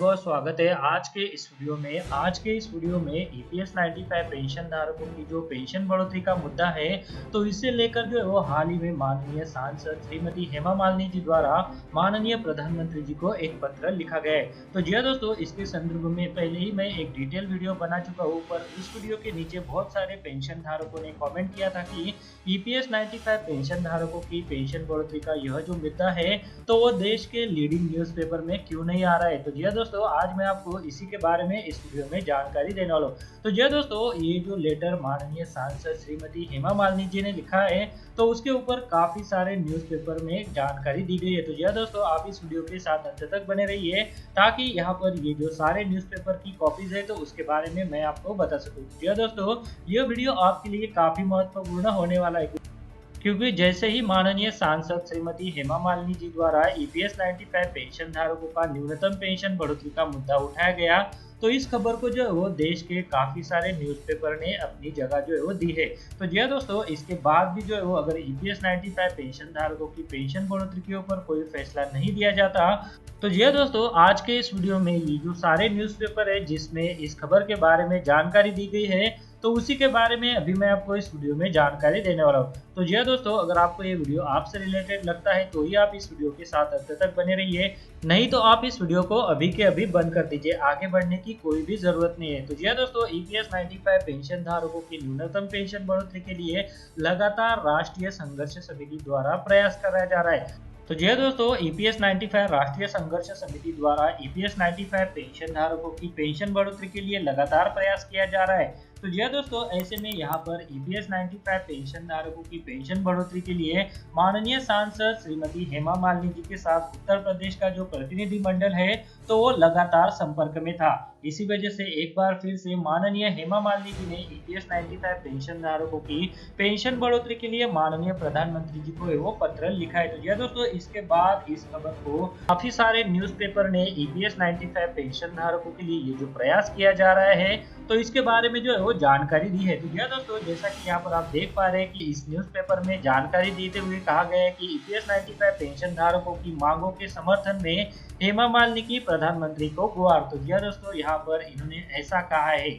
बहुत स्वागत है आज के इस वीडियो में। ईपीएस 95 पेंशन धारकों की जो पेंशन बढ़ोतरी का मुद्दा है, तो इसे लेकर जो है वो हाल ही में माननीय सांसद श्रीमती हेमा मालिनी जी द्वारा माननीय प्रधानमंत्री जी को एक पत्र लिखा गया है। तो जी हाँ दोस्तों, इसके संदर्भ में पहले ही मैं एक डिटेल वीडियो बना चुका हूँ, पर इस वीडियो के नीचे बहुत सारे पेंशन धारकों ने कॉमेंट किया था कि ईपीएस 95 पेंशन धारकों की पेंशन बढ़ोतरी का यह जो मुद्दा है, तो वो देश के लीडिंग न्यूज़पेपर में क्यों नहीं आ रहा है। तो जी हाँ दोस्तों, आज मैं आपको इसी के बारे में इस वीडियो में जानकारी देने वाला हूँ। तो जी हाँ दोस्तों, ये जो लेटर माननीय सांसद श्रीमती हेमा मालिनी जी ने लिखा है, तो उसके ऊपर काफी सारे न्यूज़पेपर में जानकारी दी गई है। तो जी हाँ दोस्तों, आप इस वीडियो के साथ अंत तक बने रहिए ताकि यहाँ पर ये जो सारे न्यूज़पेपर की कॉपीज है, तो उसके बारे में मैं आपको बता सकूँ। जी हाँ दोस्तों, ये वीडियो आपके लिए काफी महत्वपूर्ण होने वाला है, क्योंकि जैसे ही माननीय सांसद श्रीमती हेमा मालिनी जी द्वारा ईपीएस 95 पेंशन धारकों का न्यूनतम पेंशन बढ़ोतरी का मुद्दा उठाया गया, तो इस खबर को जो है वो देश के काफी सारे न्यूज़पेपर ने अपनी जगह जो है वो दी है। तो जी हाँ दोस्तों, इसके बाद भी जो है वो अगर ईपीएस 95 पेंशन धारकों की पेंशन बढ़ोतरी के ऊपर कोई फैसला नहीं दिया जाता, तो जी हाँ दोस्तों, आज के इस वीडियो में ये जो सारे न्यूज़पेपर है जिसमें इस खबर के बारे में जानकारी दी गई है, तो उसी के बारे में अभी मैं आपको इस वीडियो में जानकारी देने वाला हूँ। तो जी हाँ दोस्तों, अगर आपको ये वीडियो आपसे रिलेटेड लगता है तो ही आप इस वीडियो के साथ अंत तक बने रहिए, नहीं तो आप इस वीडियो को अभी के अभी बंद कर दीजिए, आगे बढ़ने की कोई भी जरूरत नहीं है। तो जी हाँ दोस्तों, ईपीएस 95 पेंशन धारकों की न्यूनतम पेंशन बढ़ोतरी के लिए लगातार राष्ट्रीय संघर्ष समिति द्वारा प्रयास कराया जा रहा है। तो जी हाँ दोस्तों, ईपीएस 95 राष्ट्रीय संघर्ष समिति द्वारा ईपीएस 95 पेंशन धारकों की पेंशन बढ़ोतरी के लिए लगातार प्रयास किया जा रहा है। तो जी हाँ दोस्तों, ऐसे में यहाँ पर ईपीएस 95 पेंशन धारकों की पेंशन बढ़ोतरी के लिए माननीय सांसद श्रीमती हेमा मालिनी जी के साथ उत्तर प्रदेश का जो प्रतिनिधि मंडल है, तो वो लगातार संपर्क में था। इसी वजह से एक बार फिर से माननीय हेमा मालिनी जी ने ईपीएस 95 पेंशन धारकों की पेंशन बढ़ोतरी के लिए माननीय प्रधानमंत्री जी को वो पत्र लिखा है। तो जी हाँ दोस्तों, इसके बाद इस खबर को काफी सारे न्यूज़पेपर ने ईपीएस 95 पेंशन धारकों के लिए ये जो प्रयास किया जा रहा है, तो इसके बारे में जो है वो जानकारी दी है। तो जी हाँ दोस्तों, जैसा कि यहाँ पर आप देख पा रहे हैं कि इस न्यूज़पेपर में जानकारी देते हुए कहा गया है कि ईपीएस 95 पेंशन धारकों की मांगों के समर्थन में हेमा मालिनी की प्रधानमंत्री को गुहार। तो जी हाँ दोस्तों, यहाँ पर इन्होंने ऐसा कहा है।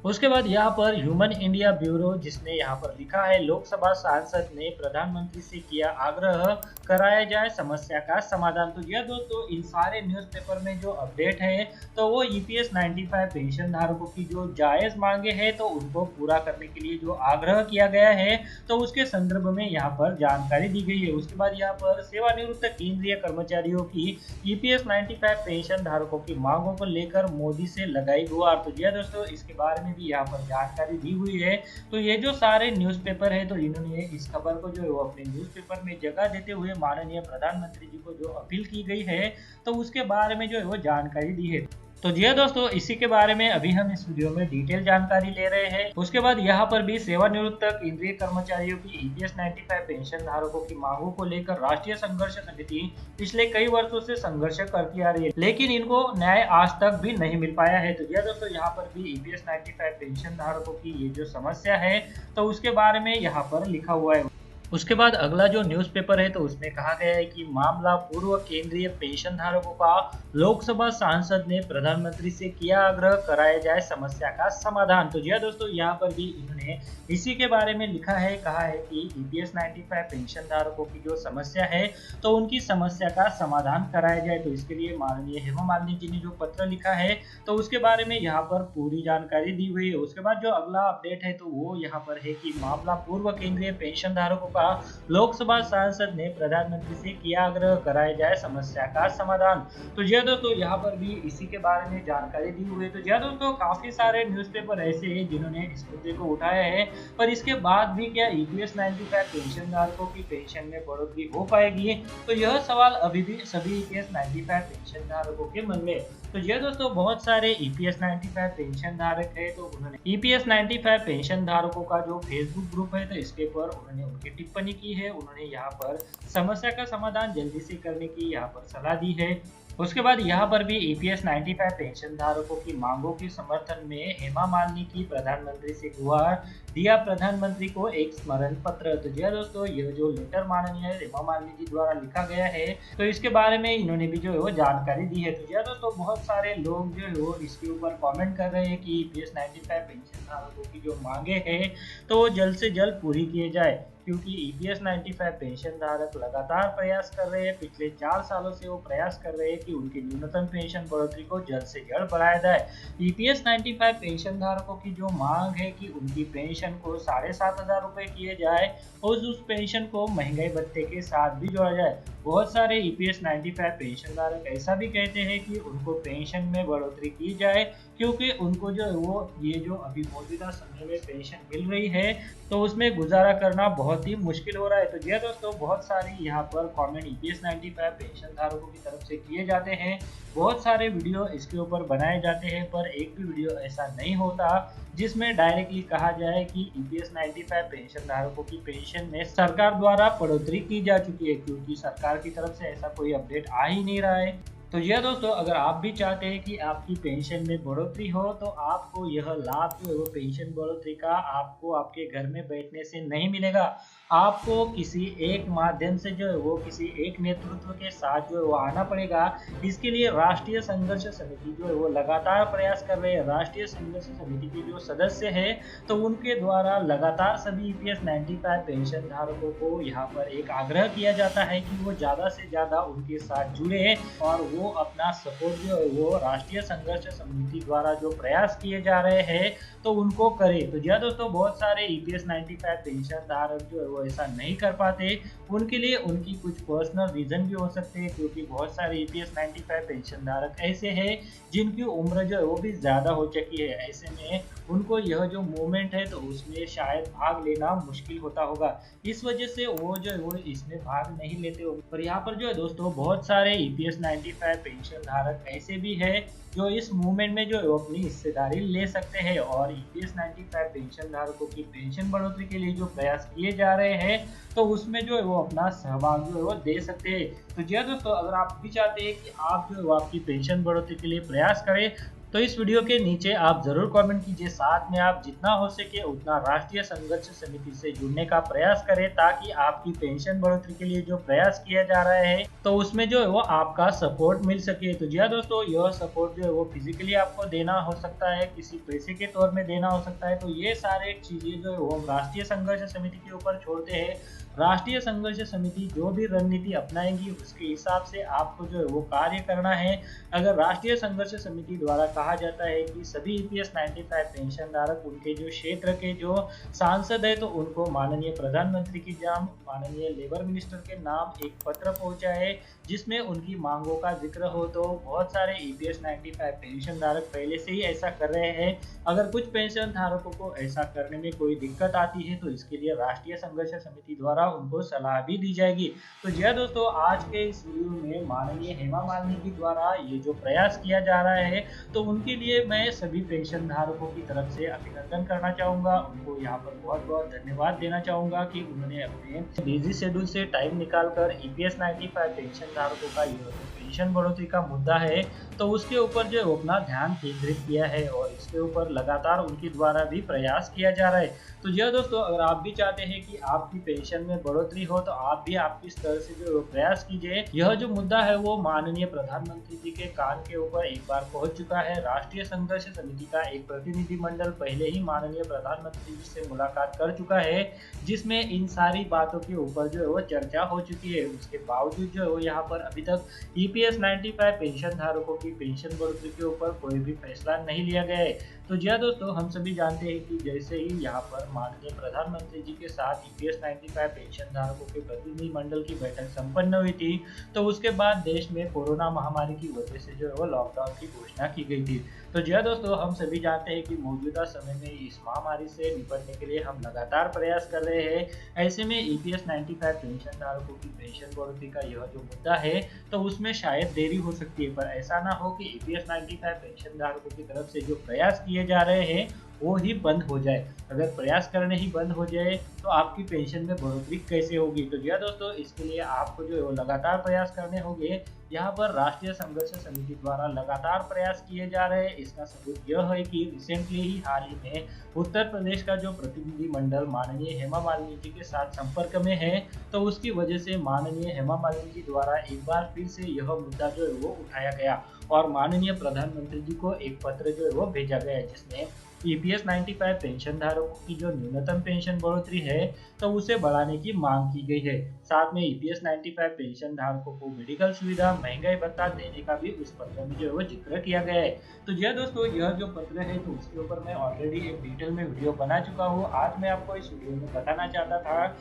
उसके बाद यहाँ पर ह्यूमन इंडिया ब्यूरो, जिसने यहाँ पर लिखा है, लोकसभा सांसद ने प्रधानमंत्री से किया आग्रह, कराया जाए समस्या का समाधान। तो यह दोस्तों, इन सारे न्यूज़पेपर में जो अपडेट है, तो वो ईपीएस 95 पेंशन धारकों की जो जायज मांगे हैं, तो उनको पूरा करने के लिए जो आग्रह किया गया है, तो उसके संदर्भ में यहाँ पर जानकारी दी गई है। उसके बाद यहाँ पर सेवानिवृत्त केंद्रीय कर्मचारियों की ईपीएस 95 पेंशन धारकों की मांगों को लेकर मोदी से लगाई गुहार। तो यह दोस्तों, इसके बारे में भी यहाँ पर जानकारी दी हुई है। तो ये जो सारे न्यूज़पेपर है, तो इन्होंने इस खबर को जो है वो अपने न्यूज़पेपर में जगह देते हुए माननीय प्रधानमंत्री जी को जो अपील की गई है, तो उसके बारे में जो है वो जानकारी दी है। तो जी हाँ दोस्तों, इसी के बारे में अभी हम इस वीडियो में डिटेल जानकारी ले रहे हैं। उसके बाद यहाँ पर भी सेवानिवृत्त केंद्रीय कर्मचारियों की ईपीएस 95 पेंशन धारकों की मांगों को लेकर राष्ट्रीय संघर्ष समिति पिछले कई वर्षों से संघर्ष करती आ रही है, लेकिन इनको न्याय आज तक भी नहीं मिल पाया है। तो जी हाँ दोस्तों, यहाँ पर भी ईपीएस 95 पेंशन धारकों की ये जो समस्या है, तो उसके बारे में यहाँ पर लिखा हुआ है। उसके बाद अगला जो न्यूज़पेपर है, तो उसमें कहा गया है कि मामला पूर्व केंद्रीय पेंशन धारकों का, लोकसभा सांसद ने प्रधानमंत्री से किया आग्रह, कराया जाए समस्या का समाधान। तो जी हाँ दोस्तों, यहाँ पर भी इन्होंने इसी के बारे में लिखा है, कहा है कि ईपीएस 95 पेंशन धारकों की जो समस्या है, तो उनकी समस्या का समाधान कराया जाए। तो इसके लिए माननीय हेमा मालिनी जी ने जो पत्र लिखा है, तो उसके बारे में यहाँ पर पूरी जानकारी दी हुई है। उसके बाद जो अगला अपडेट है, तो वो यहाँ पर है कि मामला पूर्व केंद्रीय पेंशन धारकों का, लोकसभा सांसद ने प्रधानमंत्री से किया आग्रह, कराया जाए समस्या का समाधान। तो जी दोस्तों, यहाँ पर भी इसी के बारे में जानकारी दी हुई है। तो जी दोस्तों, काफी सारे न्यूज़पेपर ऐसे हैं जिन्होंने इस मुद्दे को उठाया है, पर इसके बाद भी क्या ईपीएस 95 पेंशन धारकों की पेंशन में बढ़ोतरी हो पाएगी, तो यह सवाल अभी भी सभी ईपीएस 95 पेंशन धारकों के मन में। तो ये दोस्तों, बहुत सारे ईपीएस 95 पेंशन धारक है, तो उन्होंने ईपीएस 95 पेंशन धारकों का जो फेसबुक ग्रुप है, तो इसके ऊपर उन्होंने उनकी टिप्पणी की है। उन्होंने यहाँ पर समस्या का समाधान जल्दी से करने की यहाँ पर सलाह दी है। उसके बाद यहाँ पर भी ईपीएस 95 पेंशन धारकों की मांगों के समर्थन में हेमा मालिनी की प्रधानमंत्री से गुहार, दिया प्रधानमंत्री को एक स्मरण पत्र। तो जी हाँ दोस्तों, यह जो लेटर माननीय हेमा मालिनी जी द्वारा लिखा गया है, तो इसके बारे में इन्होंने भी जो है वो जानकारी दी है। तो जी हाँ दोस्तों, बहुत सारे लोग जो है वो इसके ऊपर कमेंट कर रहे हैं कि ईपीएस 95 पेंशन धारकों की जो मांगे हैं तो वो जल्द से जल्द पूरी किए जाए, क्योंकि ईपीएस 95 पेंशन धारक लगातार प्रयास कर रहे हैं। पिछले 4 सालों से वो प्रयास कर रहे हैं कि उनकी न्यूनतम पेंशन बढ़ोतरी को जल्द से जल्द बढ़ाया जाए। ईपीएस 95 पेंशन धारकों की जो मांग है कि उनकी पेंशन को 7,500 रुपए किए जाए और उस पेंशन को महंगाई भत्ते के साथ भी जोड़ा जाए। बहुत सारे ईपीएस 95 पेंशन धारक ऐसा भी कहते हैं कि उनको पेंशन में बढ़ोतरी की जाए, क्योंकि उनको जो है वो ये जो अभी मौजूदा समय में पेंशन मिल रही है तो उसमें गुजारा करना बहुत ही मुश्किल हो रहा है। तो जी दोस्तों, बहुत सारी यहाँ पर कमेंट ईपीएस 95 पेंशन धारकों की तरफ से किए जाते हैं, बहुत सारे वीडियो इसके ऊपर बनाए जाते हैं, पर एक भी वीडियो ऐसा नहीं होता जिसमें डायरेक्टली कहा जाए कि ईपीएस 95 पेंशन धारकों की पेंशन में सरकार द्वारा बढ़ोतरी की जा चुकी है, क्योंकि सरकार की तरफ से ऐसा कोई अपडेट आ ही नहीं रहा है। तो यह दोस्तों, अगर आप भी चाहते हैं कि आपकी पेंशन में बढ़ोतरी हो तो आपको यह लाभ जो है वो पेंशन बढ़ोतरी का आपको आपके घर में बैठने से नहीं मिलेगा। आपको किसी एक माध्यम से जो है वो किसी एक नेतृत्व के साथ जो है वो आना पड़ेगा। इसके लिए राष्ट्रीय संघर्ष समिति जो है वो लगातार प्रयास कर रहे हैं। राष्ट्रीय संघर्ष समिति के जो सदस्य है तो उनके द्वारा लगातार सभी ईपीएस 95 पेंशन धारकों को यहाँ पर एक आग्रह किया जाता है कि वो ज्यादा से ज्यादा उनके साथ जुड़े और वो अपना सपोर्ट जो है वो राष्ट्रीय संघर्ष समिति द्वारा जो प्रयास किए जा रहे हैं तो उनको करे। तो जी दोस्तों, बहुत सारे ईपीएस 95 पेंशन धारक जो है वो ऐसा नहीं कर पाते। उनके लिए उनकी कुछ पर्सनल रीजन भी हो सकते हैं, क्योंकि बहुत सारे ईपीएस 95 पेंशन धारक ऐसे हैं जिनकी उम्र जो है वो भी ज्यादा हो चुकी है। ऐसे में उनको यह जो मूवमेंट है तो उसमें शायद भाग लेना मुश्किल होता होगा, इस वजह से वो जो है वो इसमें भाग नहीं लेते हो। पर यहाँ पर जो है दोस्तों, बहुत सारे ईपीएस 95 पेंशन धारक ऐसे भी है जो इस मूवमेंट में जो है वो अपनी हिस्सेदारी ले सकते हैं और ईपीएस 95 पेंशन धारकों की पेंशन बढ़ोतरी के लिए जो प्रयास किए जा रहे हैं तो उसमें जो है वो अपना सहभाग जो है वो दे सकते हैं। तो जी दोस्तों, अगर आप भी चाहते हैं कि आप जो है वो आपकी पेंशन बढ़ोतरी के लिए प्रयास करें तो इस वीडियो के नीचे आप जरूर कमेंट कीजिए। साथ में आप जितना हो सके उतना राष्ट्रीय संघर्ष समिति से जुड़ने का प्रयास करें, ताकि आपकी पेंशन बढ़ोतरी के लिए जो प्रयास किया जा रहा है तो उसमें जो है वो आपका सपोर्ट मिल सके। तो जी हाँ दोस्तों, यह सपोर्ट जो है वो फिजिकली आपको देना हो सकता है, किसी पैसे के तौर में देना हो सकता है। तो ये सारे चीजें जो है वो हम राष्ट्रीय संघर्ष समिति के ऊपर छोड़ते हैं। राष्ट्रीय संघर्ष समिति जो भी रणनीति अपनाएंगी उसके हिसाब से आपको जो है वो कार्य करना है। अगर राष्ट्रीय संघर्ष समिति द्वारा कहा जाता है कि सभी ईपीएस 95 पेंशन धारक उनके जो क्षेत्र के जो सांसद है तो उनको माननीय प्रधानमंत्री की नाम माननीय लेबर मिनिस्टर के नाम एक पत्र पहुंचाए जिसमें उनकी मांगों का जिक्र हो। तो बहुत सारे ईपीएस 95 पेंशन धारक पहले से ही ऐसा कर रहे हैं। अगर कुछ पेंशन धारकों को ऐसा करने में कोई दिक्कत आती है तो इसके लिए राष्ट्रीय संघर्ष समिति द्वारा उनको सलाह भी दी जाएगी। तो जी दोस्तों, आज के इस वीडियो में माननीय हेमा मालिनी जी द्वारा ये जो प्रयास किया जा रहा है तो उनके लिए मैं सभी पेंशन धारकों की तरफ से अभिनंदन करना चाहूंगा। उनको यहाँ पर बहुत बहुत धन्यवाद देना चाहूंगा कि उन्होंने अपने बिजी शेड्यूल से टाइम निकालकर ईपीएस 95 पेंशन धारकों का ये पेंशन बढ़ोतरी का मुद्दा है तो उसके ऊपर जो अपना ध्यान केंद्रित किया है और इसके ऊपर लगातार उनके द्वारा भी प्रयास किया जा रहा है। तो जी दोस्तों, अगर आप भी चाहते हैं कि आपकी पेंशन में बढ़ोतरी हो तो आप भी आपकी स्तर से जो प्रयास कीजिए। यह जो मुद्दा है वो माननीय प्रधानमंत्री जी के कान के ऊपर एक बार पहुंच चुका है। राष्ट्रीय संघर्ष समिति का एक प्रतिनिधिमंडल पहले ही माननीय प्रधानमंत्री जी से मुलाकात कर चुका है, जिसमें इन सारी बातों के ऊपर जो है वो चर्चा हो चुकी है। उसके बावजूद जो है वो यहाँ पर अभी तक ईपीएस 95 पेंशन धारकों की पेंशन बढ़ोतरी के ऊपर कोई भी फैसला नहीं लिया गया है। तो जी दोस्तों, हम सभी जानते हैं कि जैसे ही यहाँ पर माननीय प्रधानमंत्री जी के साथ ईपीएस 95 पेंशन धारकों के प्रतिनिधिमंडल की बैठक संपन्न हुई थी तो उसके बाद देश में कोरोना महामारी की वजह से जो है वो लॉकडाउन की घोषणा की गई थी। तो जी दोस्तों, हम सभी जानते हैं कि मौजूदा समय में इस महामारी से निपटने के लिए हम लगातार प्रयास कर रहे हैं। ऐसे में ईपीएस 95 पेंशन धारकों की पेंशन बढ़ोतरी का यह जो मुद्दा है तो उसमें शायद देरी हो सकती है, पर ऐसा ना हो कि ईपीएस 95 पेंशन धारकों की तरफ से जो प्रयास किए किए जा रहे हैं वो ही बंद हो जाए। अगर प्रयास करने ही बंद हो जाए तो आपकी पेंशन में बढ़ोतरी कैसे होगी। तो जी हाँ दोस्तों, इसके लिए आपको जो है वो लगातार प्रयास करने होंगे। यहाँ पर राष्ट्रीय संघर्ष समिति द्वारा लगातार प्रयास किए जा रहे हैं। इसका सबूत यह है कि रिसेंटली ही हाल ही में उत्तर प्रदेश का जो प्रतिनिधिमंडल माननीय हेमा मालिनी जी के साथ संपर्क में है, तो उसकी वजह से माननीय हेमा मालिनी जी द्वारा एक बार फिर से यह मुद्दा जो है वो उठाया गया और माननीय प्रधानमंत्री जी को एक पत्र जो है वो भेजा गया है, जिसमें ईपीएस 95 पेंशन धारकों की जो न्यूनतम पेंशन बढ़ोतरी है तो उसे बढ़ाने की मांग की गई है। साथ में ईपीएस 95 पेंशन धारकों को मेडिकल सुविधा, महंगाई भत्ता देने का भी उस पत्र में जो है वो जिक्र किया गया है। तो जी दोस्तों, यह जो पत्र है तो उसके ऊपर मैं ऑलरेडी एक डिटेल में वीडियो बना चुका हूँ। आज मैं आपको इस वीडियो में बताना चाहता था,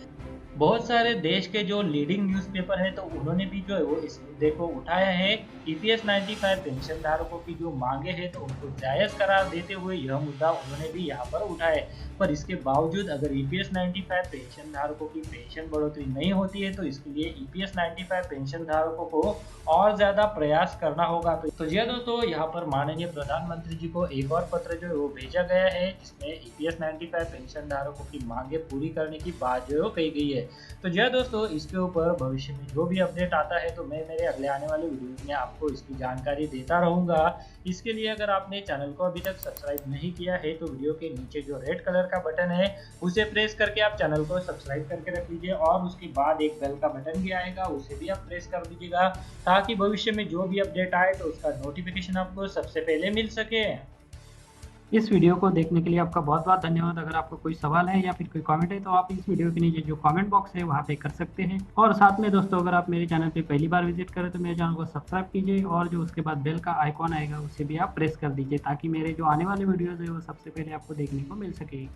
बहुत सारे देश के जो लीडिंग न्यूज़पेपर है तो उन्होंने भी जो है वो इस मुद्दे को उठाया है। ईपीएस 95 पेंशन धारकों की जो मांगे हैं तो उनको जायज करार देते हुए यह मुद्दा उन्होंने भी यहाँ पर उठाया है। पर इसके बावजूद अगर ईपीएस 95 पेंशन धारकों की पेंशन बढ़ोतरी नहीं होती है तो इसके लिए ईपीएस 95 पेंशन धारकों को और ज्यादा प्रयास करना होगा। तो जी दोस्तों, यहाँ पर माननीय प्रधानमंत्री जी को एक और पत्र जो है वो भेजा गया है, जिसमें ईपीएस 95 पेंशन धारकों की मांगे पूरी करने की बात जो है वो कही गई है। तो जी दोस्तों, इसके ऊपर भविष्य में जो भी अपडेट आता है तो मैं मेरे अगले आने वाले वीडियो में आपको इसकी जानकारी देता रहूंगा। इसके लिए अगर आपने चैनल को अभी तक सब्सक्राइब नहीं किया है तो वीडियो के नीचे जो रेड कलर का बटन है उसे प्रेस करके आप चैनल को सब्सक्राइब करके रख लीजिए और उसके बाद एक बेल का बटन भी आएगा, उसे भी आप प्रेस कर दीजिएगा ताकि भविष्य में जो भी अपडेट आए तो उसका नोटिफिकेशन आपको सबसे पहले मिल सके। इस वीडियो को देखने के लिए आपका बहुत बहुत धन्यवाद। अगर आपको कोई सवाल है या फिर कोई कमेंट है तो आप इस वीडियो के नीचे जो कमेंट बॉक्स है वहाँ पे कर सकते हैं। और साथ में दोस्तों, अगर आप मेरे चैनल पे पहली बार विजिट करें तो मेरे चैनल को सब्सक्राइब कीजिए और जो उसके बाद बेल का आइकॉन आएगा उसे भी आप प्रेस कर दीजिए ताकि मेरे जो आने वाले वीडियोज़ है वो सबसे पहले आपको देखने को मिल सके।